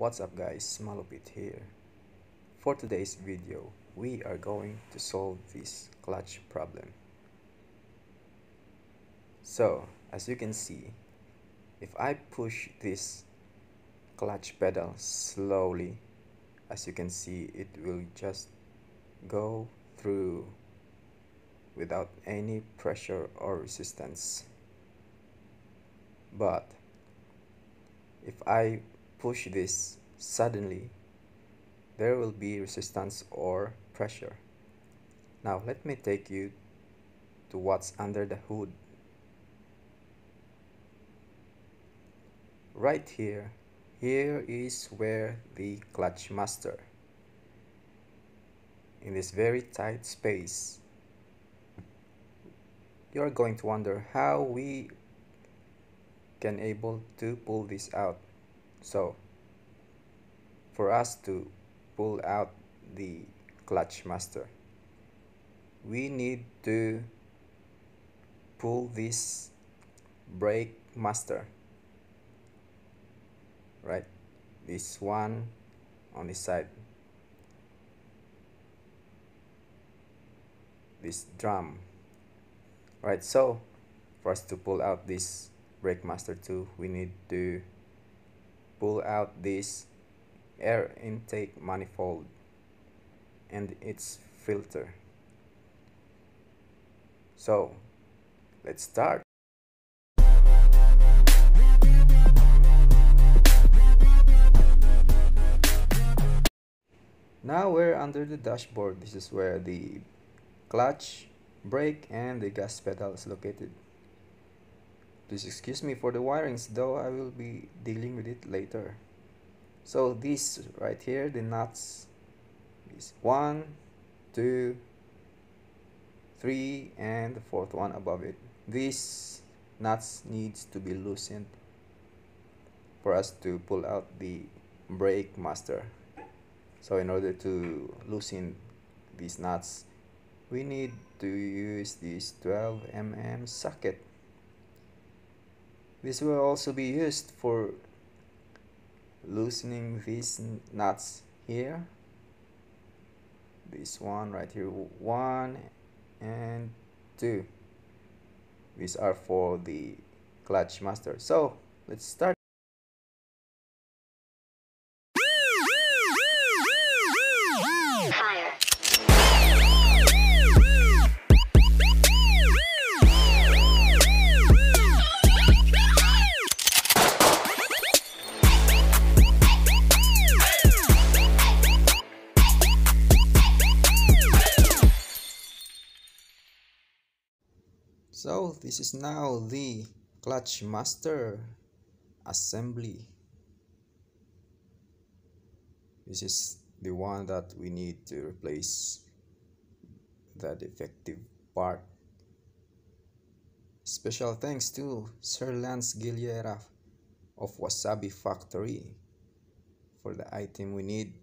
What's up guys, Malupit here. For today's video, we are going to solve this clutch problem. So, as you can see, if I push this clutch pedal slowly, as you can see, it will just go through without any pressure or resistance. But if I push this suddenly, there will be resistance or pressure. Now let me take you to what's under the hood. Right here is where the clutch master. In this very tight space, you're going to wonder how we can able to pull this out. So for us to pull out the clutch master, we need to pull this brake master, right? This one on the side, this drum, right? So for us to pull out this brake master too, we need to pull out this air intake manifold and its filter. So let's start. Now we're under the dashboard. This is where the clutch, brake, and the gas pedal is located. Please excuse me for the wirings, though I will be dealing with it later. So this right here, the nuts is 1, 2, 3, and the fourth one above it. These nuts needs to be loosened for us to pull out the brake master. So in order to loosen these nuts, we need to use this 12 mm socket. This will also be used for loosening these nuts here. This one right here, 1 and 2. These are for the clutch master. So let's start. So this is now the clutch master assembly. This is the one that we need to replace the defective part. Special thanks to Sir Lance Giliera of Wasabi Factory for the item we need.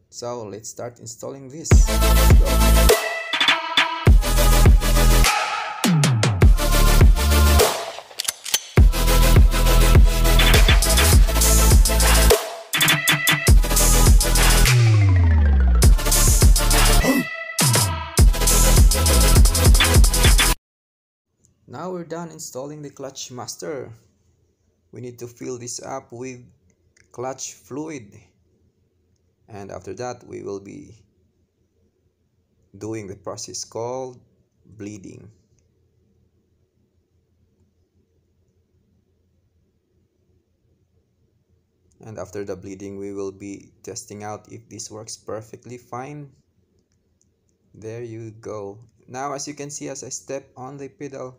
So let's start installing this. Let's go. Now we're done installing the clutch master. We need to fill this up with clutch fluid, and after that we will be doing the process called bleeding. And after the bleeding, we will be testing out if this works perfectly fine. There you go. Now as you can see, as I step on the pedal,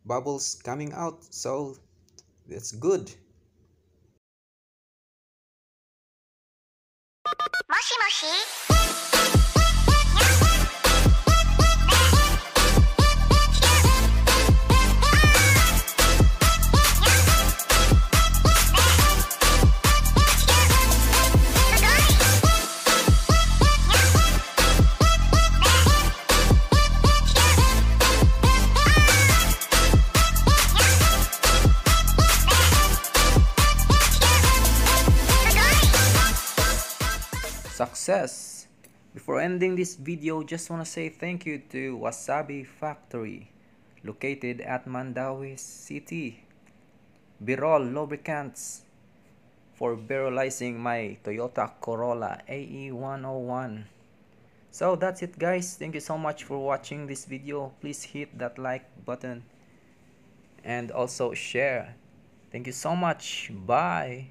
bubbles coming out, so that's good. Moshi moshi. success. Before ending this video, just want to say thank you to Wasabi Factory, located at Mandawi City, Birol Lubricants, for viralizing my Toyota Corolla AE101. So that's it guys, thank you so much for watching this video. Please hit that like button and also share. Thank you so much, bye.